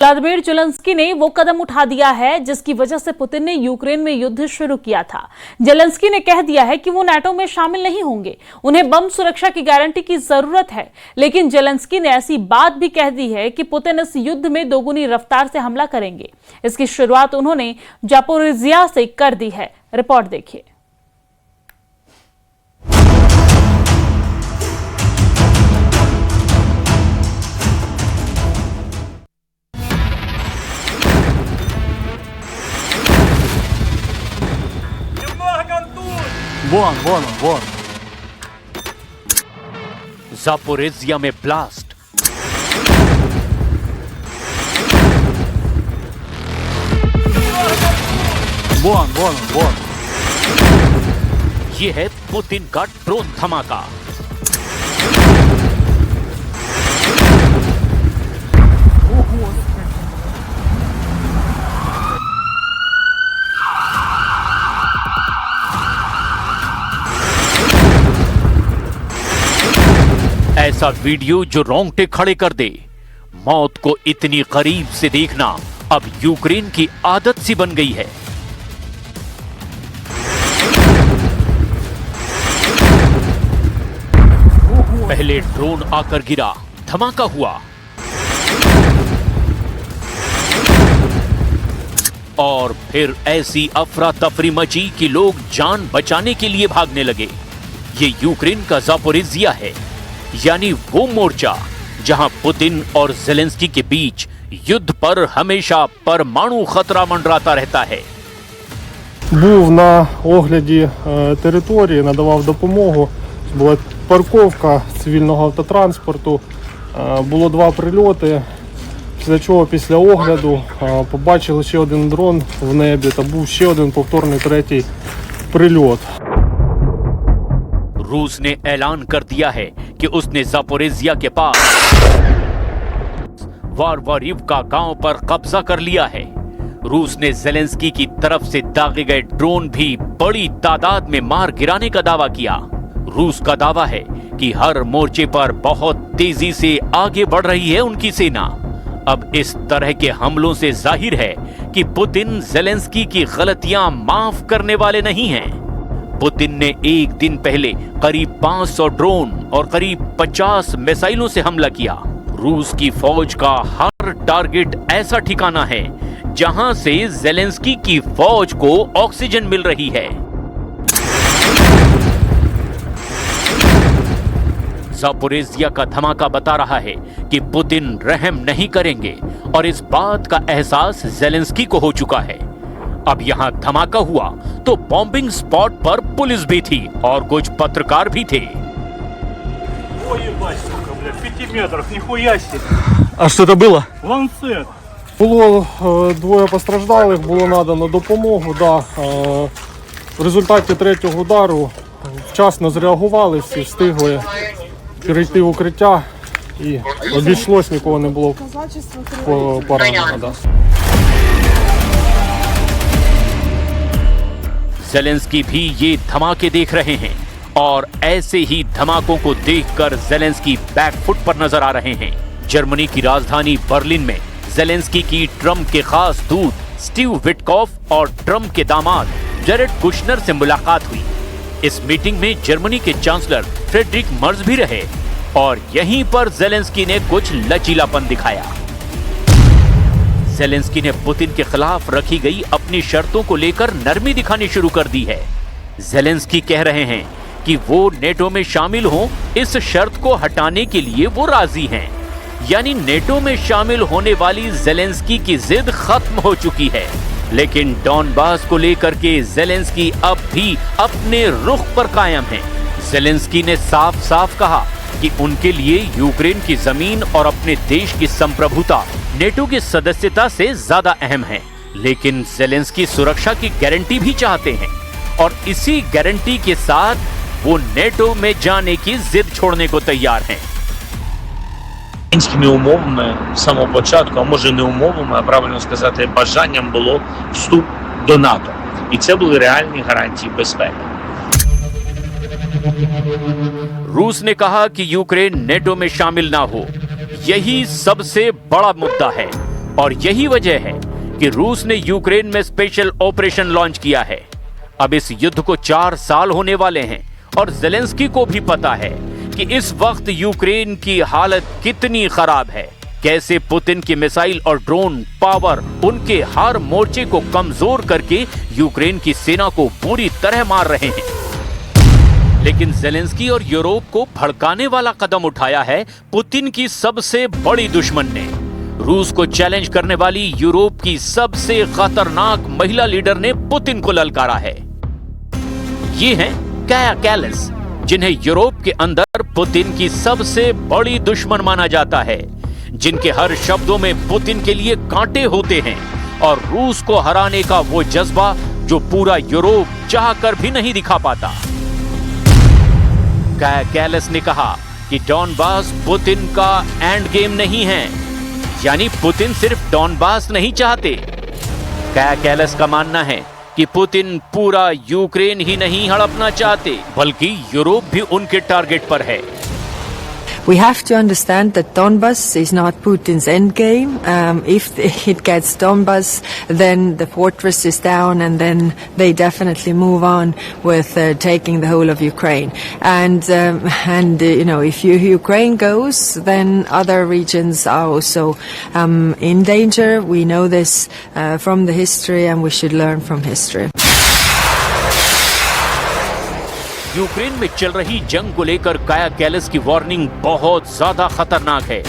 Vladimir Zelensky ने वो कदम उठा दिया है जिसकी वजह से पुतिन ने यूक्रेन में युद्ध शुरू किया था। जेलेंस्की ने कह दिया है कि वो नाटो में शामिल नहीं होंगे, उन्हें बम सुरक्षा की गारंटी की जरूरत है। लेकिन जेलेंस्की ने ऐसी बात भी कह दी है कि पुतिन इस युद्ध में दोगुनी रफ्तार से हमला करेंगे। इसकी शुरुआत उन्होंने जापोरिजिया से कर दी है। रिपोर्ट देखिए। Вон. Запоріжжя में ब्लास्ट। Вон. ये है पुतिन का ड्रोन धमाका। ऐसा वीडियो जो रोंगटे खड़े कर दे। मौत को इतनी करीब से देखना अब यूक्रेन की आदत सी बन गई है। पहले ड्रोन आकर गिरा, धमाका हुआ और फिर ऐसी अफरा तफरी मची कि लोग जान बचाने के लिए भागने लगे। ये यूक्रेन का जापोरिजिया है, यानी वो मोर्चा जहां पुतिन और ज़ेलेंस्की के बीच युद्ध पर हमेशा परमाणु खतरा मंडराता रहता है। Був на огляді території, надавав допомогу. Була парковка цивільного автотранспорту. Було 2 прильоти. Після чого, після огляду, побачили ще один дрон в небі та був ще один повторний 3-й прильот. रूस ने ऐलान कर दिया है कि उसने जापोरिजिया के पास वारवारिवका गांव पर कब्जा कर लिया है। रूस ने ज़ेलेंस्की की तरफ से दागे गए ड्रोन भी बड़ी तादाद में मार गिराने का दावा किया। रूस का दावा है कि हर मोर्चे पर बहुत तेजी से आगे बढ़ रही है उनकी सेना। अब इस तरह के हमलों से जाहिर है कि पुतिन ज़ेलेंस्की की गलतियां माफ करने वाले नहीं हैं। पुतिन ने एक दिन पहले करीब 500 ड्रोन और करीब 50 मिसाइलों से हमला किया। रूस की फौज का हर टारगेट ऐसा ठिकाना है जहां से ज़ेलेंस्की की फौज को ऑक्सीजन मिल रही है। जापोरिजिया का धमाका बता रहा है कि पुतिन रहम नहीं करेंगे और इस बात का एहसास ज़ेलेंस्की को हो चुका है। अब यहाँ धमाका हुआ तो बॉम्बिंग स्पॉट पर पुलिस भी थी और कुछ पत्रकार भी थे। А что это было? Ланцет. Було 2 постраждалих, було надано допомогу. В результаті 3-го удару вчасно зреагували, всі встигли перейти в укриття і обійшлось, нікого не було поранено. ज़ेलेंस्की भी ये धमाके देख रहे हैं और ऐसे ही धमाकों को देखकर ज़ेलेंस्की बैकफुट पर नजर आ रहे हैं। जर्मनी की राजधानी बर्लिन में ज़ेलेंस्की की ट्रम्प के खास दूत स्टीव विटकॉफ और ट्रम्प के दामाद जेरेड कुशनर से मुलाकात हुई। इस मीटिंग में जर्मनी के चांसलर फ्रेडरिक मर्ज भी रहे और यहीं पर ज़ेलेंस्की ने कुछ लचीलापन दिखाया। ज़ेलेंस्की ने पुतिन के खिलाफ रखी गई अपनी शर्तों को लेकर नरमी दिखानी शुरू कर दी है। ज़ेलेंस्की कह रहे हैं कि वो नेटो में शामिल हों, इस शर्त को हटाने के लिए वो राजी हैं। यानी नेटो में शामिल होने वाली ज़ेलेंस्की की जिद खत्म हो चुकी है। लेकिन डॉनबास को लेकर के ज़ेलेंस्की अब भी अपने रुख पर कायम हैं। ज़ेलेंस्की ने साफ साफ कहा कि उनके लिए यूक्रेन की जमीन और अपने देश की संप्रभुता नेटो की सदस्यता से ज्यादा अहम है। लेकिन ज़ेलेंस्की सुरक्षा की गारंटी भी चाहते हैं और इसी गारंटी के साथ वो नेटो में जाने की जिद छोड़ने को तैयार हैं। Мінськими умовами з самого початку, а може не умовами, а правильно сказати, бажанням було вступ до НАТО. І це були реальні гарантії безпеки. रूस ने कहा कि यूक्रेन नेटो में शामिल ना हो, यही सबसे बड़ा मुद्दा है। और यही वजह है कि रूस ने यूक्रेन में स्पेशल ऑपरेशन लॉन्च किया है। अब इस युद्ध को 4 साल होने वाले हैं और जेलेंस्की को भी पता है कि इस वक्त यूक्रेन की हालत कितनी खराब है, कैसे पुतिन की मिसाइल और ड्रोन पावर उनके हर मोर्चे को कमजोर करके यूक्रेन की सेना को पूरी तरह मार रहे हैं। लेकिन जेलेंस्की और यूरोप को भड़काने वाला कदम उठाया है पुतिन की सबसे बड़ी दुश्मन ने। रूस को चैलेंज करने वाली यूरोप की सबसे खतरनाक महिला लीडर ने पुतिन को ललकारा है। ये हैं काया कैलास, जिन्हें यूरोप के अंदर पुतिन की सबसे बड़ी दुश्मन माना जाता है, जिनके हर शब्दों में पुतिन के लिए कांटे होते हैं और रूस को हराने का वो जज्बा जो पूरा यूरोप चाहकर भी नहीं दिखा पाता। काया कैलास ने कहा कि डॉनबास पुतिन का एंड गेम नहीं है, यानी पुतिन सिर्फ डॉनबास नहीं चाहते। काया कैलास का मानना है कि पुतिन पूरा यूक्रेन ही नहीं हड़पना चाहते, बल्कि यूरोप भी उनके टारगेट पर है। We have to understand that Donbas is not Putin's endgame. If it gets Donbas, then the fortress is down, and then they definitely move on with taking the whole of Ukraine. And you know, if Ukraine goes, then other regions are also in danger. We know this from the history, and we should learn from history. Ukraine में चल रही जंग को लेकर काया कैलास की warning बहुत ज्यादा खतरनाक है।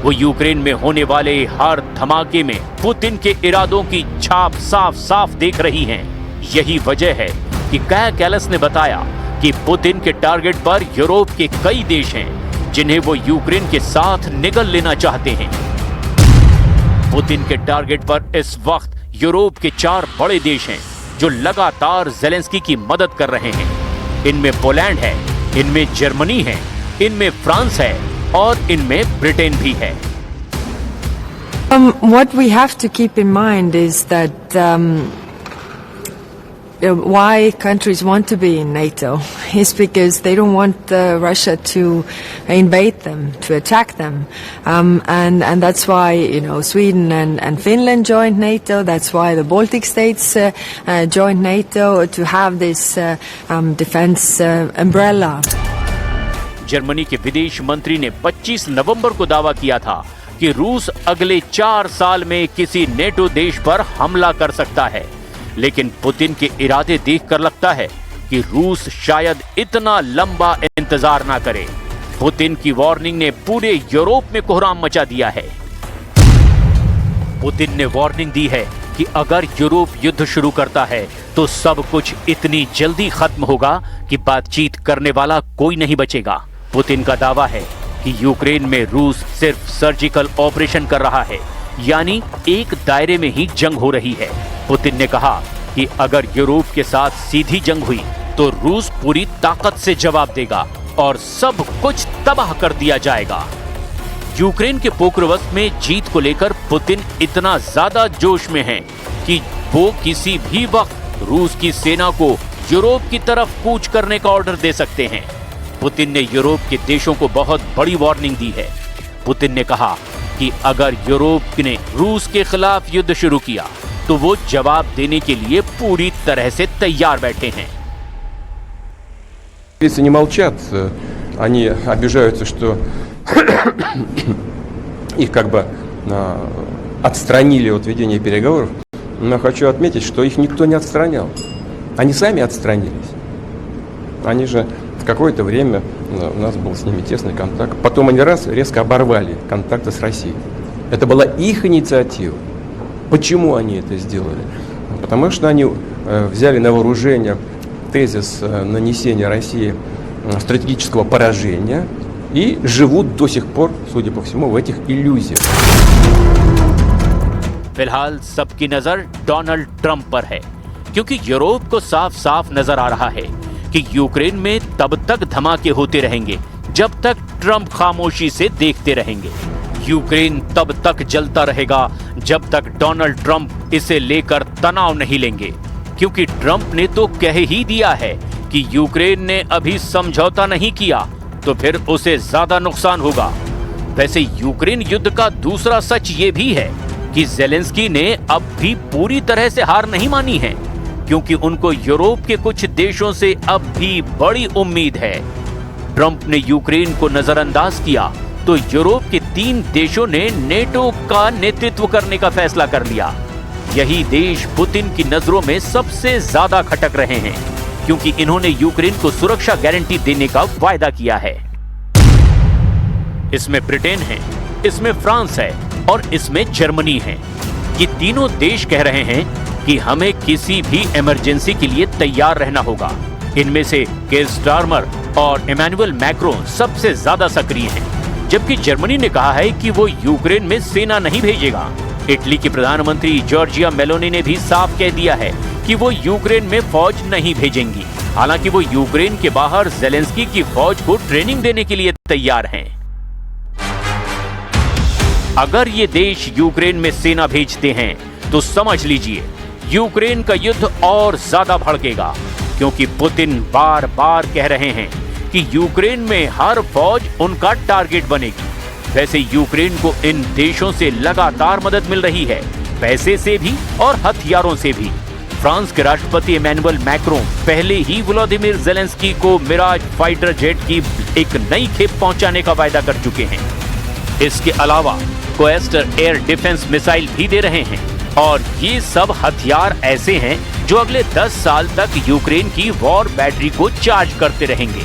वो यूक्रेन में होने वाले हर धमाके में पुतिन के इरादों की छाप साफ साफ देख रही हैं। यही वजह है कि काया कैलास ने बताया कि पुतिन के टारगेट पर यूरोप के कई देश हैं, जिन्हें वो यूक्रेन के साथ निगल लेना चाहते हैं। पुतिन के टारगेट पर इस वक्त यूरोप के 4 बड़े देश हैं, जो लगातार जेलेंस्की की मदद कर रहे हैं। इनमें पोलैंड है, इनमें जर्मनी है, इनमें फ्रांस है और इनमें ब्रिटेन भी है। What we have to keep in mind is that why countries want to be in NATO is because they don't want Russia to invade them, to attack them, and that's why, you know, Sweden and Finland joined NATO. That's why the Baltic states joined NATO, to have this defense umbrella. Germany के विदेश मंत्री ने 25 नवंबर को दावा किया था कि रूस अगले 4 साल में किसी नेटो देश पर हमला कर सकता है, लेकिन पुतिन के इरादे देखकर लगता है कि रूस शायद इतना लंबा इंतजार ना करे। पुतिन की वार्निंग ने पूरे यूरोप में कोहराम मचा दिया है। पुतिन ने वार्निंग दी है कि अगर यूरोप युद्ध शुरू करता है तो सब कुछ इतनी जल्दी खत्म होगा कि बातचीत करने वाला कोई नहीं बचेगा। पुतिन का दावा है कि यूक्रेन में रूस सिर्फ सर्जिकल ऑपरेशन कर रहा है, यानी एक दायरे में ही जंग हो रही है। पुतिन ने कहा कि अगर यूरोप के साथ सीधी जंग हुई तो रूस पूरी ताकत से जवाब देगा और सब कुछ तबाह कर दिया जाएगा। यूक्रेन के पोक्रोवस्क में जीत को लेकर पुतिन इतना ज्यादा जोश में है कि वो किसी भी वक्त रूस की सेना को यूरोप की तरफ कूच करने का ऑर्डर दे सकते हैं। पुतिन ने यूरोप के देशों को बहुत बड़ी वार्निंग दी है। पुतिन ने कहा कि अगर यूरोप ने रूस के खिलाफ युद्ध शुरू किया तो वो जवाब देने के लिए पूरी तरह से तैयार बैठे हैं। Лица не молчат, они обижаются, что их как бы отстранили от ведения переговоров. Но хочу отметить, что их никто не отстранял. Они сами отстранились. Они же в какое-то время, у нас был с ними тесный контакт, потом они резко оборвали контакты с Россией. Это была их инициатива. Почему они это сделали? Потому что они взяли на вооружение тезис нанесения России стратегического поражения и живут до сих пор, судя по всему, в этих иллюзиях. फिलहाल सबकी नजर डोनाल्ड ट्रंप पर है, क्योंकि यूरोप को साफ साफ नजर आ रहा है कि यूक्रेन में तब तक धमाके होते रहेंगे जब तक ट्रंप खामोशी से देखते रहेंगे। यूक्रेन तब तक जलता रहेगा जब तक डोनाल्ड ट्रंप इसे लेकर तनाव नहीं लेंगे, क्योंकि ट्रंप ने तो कह ही दिया है कि यूक्रेन ने अभी समझौता नहीं किया तो फिर उसे ज्यादा नुकसान होगा। वैसे यूक्रेन युद्ध का दूसरा सच ये भी है कि कि ज़ेलेंस्की ने अब भी पूरी तरह से हार नहीं मानी है, क्योंकि उनको यूरोप के कुछ देशों से अब भी बड़ी उम्मीद है। ट्रंप ने यूक्रेन को नजरअंदाज किया तो यूरोप के 3 देशों ने नेटो का नेतृत्व करने का फैसला कर लिया। यही देश पुतिन की नजरों में सबसे ज्यादा खटक रहे हैं, क्योंकि इन्होंने यूक्रेन को सुरक्षा गारंटी देने का वायदा किया है। इसमें ब्रिटेन है, इसमें फ्रांस है और इसमें जर्मनी है। ये तीनों देश कह रहे हैं कि हमें किसी भी इमरजेंसी के लिए तैयार रहना होगा। इनमें से कीर स्टारमर और इमैनुअल मैक्रोन सबसे ज्यादा सक्रिय हैं, जबकि जर्मनी ने कहा है कि वो यूक्रेन में सेना नहीं भेजेगा। इटली की प्रधानमंत्री जॉर्जिया मेलोनी ने भी साफ कह दिया है कि वो यूक्रेन में फौज नहीं भेजेंगी। हालांकि वो यूक्रेन के बाहर ज़ेलेंस्की की फौज को ट्रेनिंग देने के लिए तैयार हैं। अगर ये देश यूक्रेन में सेना भेजते हैं तो समझ लीजिए यूक्रेन का युद्ध और ज्यादा भड़केगा, क्योंकि पुतिन बार बार कह रहे हैं कि यूक्रेन में हर फौज उनका टारगेट बनेगी। वैसे यूक्रेन को इन देशों से लगातार मदद मिल रही है, पैसे से भी और हथियारों से भी। फ्रांस के राष्ट्रपति इमैनुअल मैक्रोन पहले ही व्लादिमीर ज़ेलेंस्की को मिराज फाइटर जेट की एक नई खेप पहुंचाने का वायदा कर चुके हैं। इसके अलावा क्वेस्टर एयर डिफेंस मिसाइल भी दे रहे हैं, और ये सब हथियार ऐसे हैं जो अगले 10 साल तक यूक्रेन की वॉर बैटरी को चार्ज करते रहेंगे।